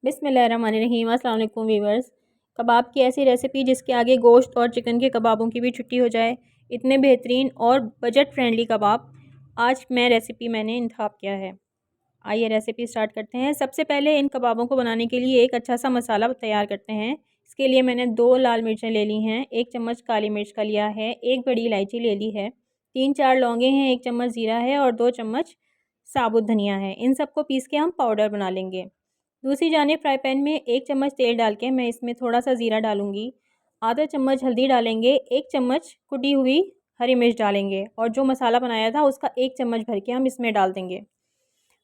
बिस्मिल्लाहिर्रहमानिर्रहीम। अस्सलाम वालेकुम वीवर्स। कबाब की ऐसी रेसिपी जिसके आगे गोश्त और चिकन के कबाबों की भी छुट्टी हो जाए, इतने बेहतरीन और बजट फ्रेंडली कबाब आज मैंने इंतखाब किया है। आइए रेसिपी स्टार्ट करते हैं। सबसे पहले इन कबाबों को बनाने के लिए एक अच्छा सा मसाला तैयार करते हैं। इसके लिए मैंने 2 लाल मिर्चें ले ली हैं, 1 चम्मच काली मिर्च का लिया है, 1 बड़ी इलायची ले ली है, 3-4 लौंगे हैं, 1 चम्मच ज़ीरा है और 2 चम्मच साबुत धनिया है। इन सबको पीस के हम पाउडर बना लेंगे। दूसरी जानिब फ्राई पैन में 1 चम्मच तेल डाल के मैं इसमें थोड़ा सा ज़ीरा डालूँगी, आधा चम्मच हल्दी डालेंगे, 1 चम्मच कुटी हुई हरी मिर्च डालेंगे और जो मसाला बनाया था उसका 1 चम्मच भर के हम इसमें डाल देंगे।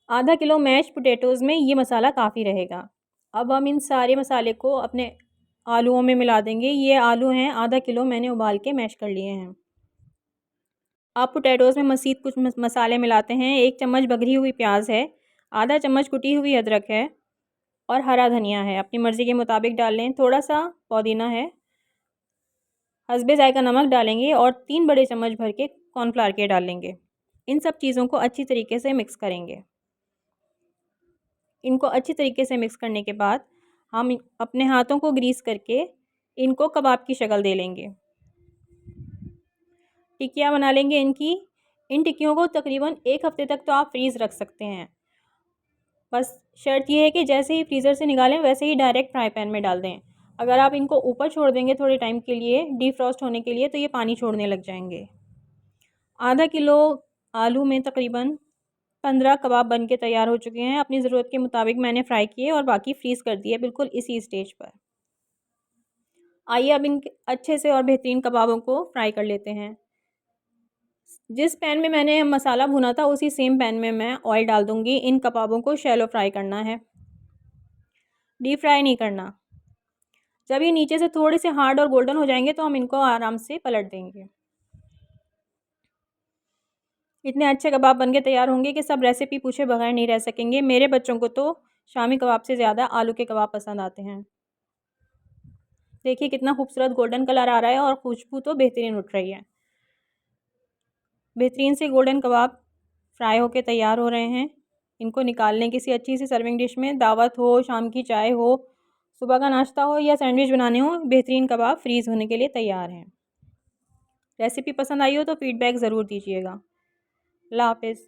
आधा किलो मैश पोटैटोज़ में ये मसाला काफ़ी रहेगा। अब हम इन सारे मसाले को अपने आलूओं में मिला देंगे। ये आलू हैं आधा किलो, मैंने उबाल के मैश कर लिए हैं। अब पोटैटोज़ में मज़ीद कुछ मसाले मिलाते हैं। 1 चम्मच बघरी हुई प्याज है, आधा चम्मच कुटी हुई अदरक है और हरा धनिया है, अपनी मर्ज़ी के मुताबिक डाल लें। थोड़ा सा पुदीना है, हस्बे ज़ायका नमक डालेंगे और 3 बड़े चम्मच भर के कॉर्नफ्लावर के डाल लेंगे। इन सब चीज़ों को अच्छी तरीके से मिक्स करेंगे। इनको अच्छी तरीके से मिक्स करने के बाद हम अपने हाथों को ग्रीस करके इनको कबाब की शक्ल दे लेंगे। टिक्कियाँ बना लेंगे इनकी। इन टिक्कियों को तकरीबन 1 हफ़्ते तक तो आप फ्रीज़ रख सकते हैं। बस शर्त यह है कि जैसे ही फ्रीज़र से निकालें वैसे ही डायरेक्ट फ्राई पैन में डाल दें। अगर आप इनको ऊपर छोड़ देंगे थोड़े टाइम के लिए डीफ्रॉस्ट होने के लिए, तो ये पानी छोड़ने लग जाएंगे। आधा किलो आलू में तकरीबन 15 कबाब बन के तैयार हो चुके हैं। अपनी ज़रूरत के मुताबिक मैंने फ़्राई किए और बाकी फ्रीज़ कर दिए बिल्कुल इसी स्टेज पर। आइए अब इन अच्छे से और बेहतरीन कबाबों को फ्राई कर लेते हैं। जिस पैन में मैंने मसाला भुना था उसी सेम पैन में मैं ऑयल डाल दूँगी। इन कबाबों को शैलो फ्राई करना है, डीप फ्राई नहीं करना। जब ये नीचे से थोड़े से हार्ड और गोल्डन हो जाएंगे तो हम इनको आराम से पलट देंगे। इतने अच्छे कबाब बनके तैयार होंगे कि सब रेसिपी पूछे बगैर नहीं रह सकेंगे। मेरे बच्चों को तो शामी कबाब से ज़्यादा आलू के कबाब पसंद आते हैं। देखिए कितना खूबसूरत गोल्डन कलर आ रहा है और खुशबू तो बेहतरीन उठ रही है। बेहतरीन से गोल्डन कबाब फ्राई होके तैयार हो रहे हैं। इनको निकाल लें किसी अच्छी सी सर्विंग डिश में। दावत हो, शाम की चाय हो, सुबह का नाश्ता हो या सैंडविच बनाने हो, बेहतरीन कबाब फ्रीज़ होने के लिए तैयार हैं। रेसिपी पसंद आई हो तो फ़ीडबैक ज़रूर दीजिएगा। अल्लाह हाफ़िज़।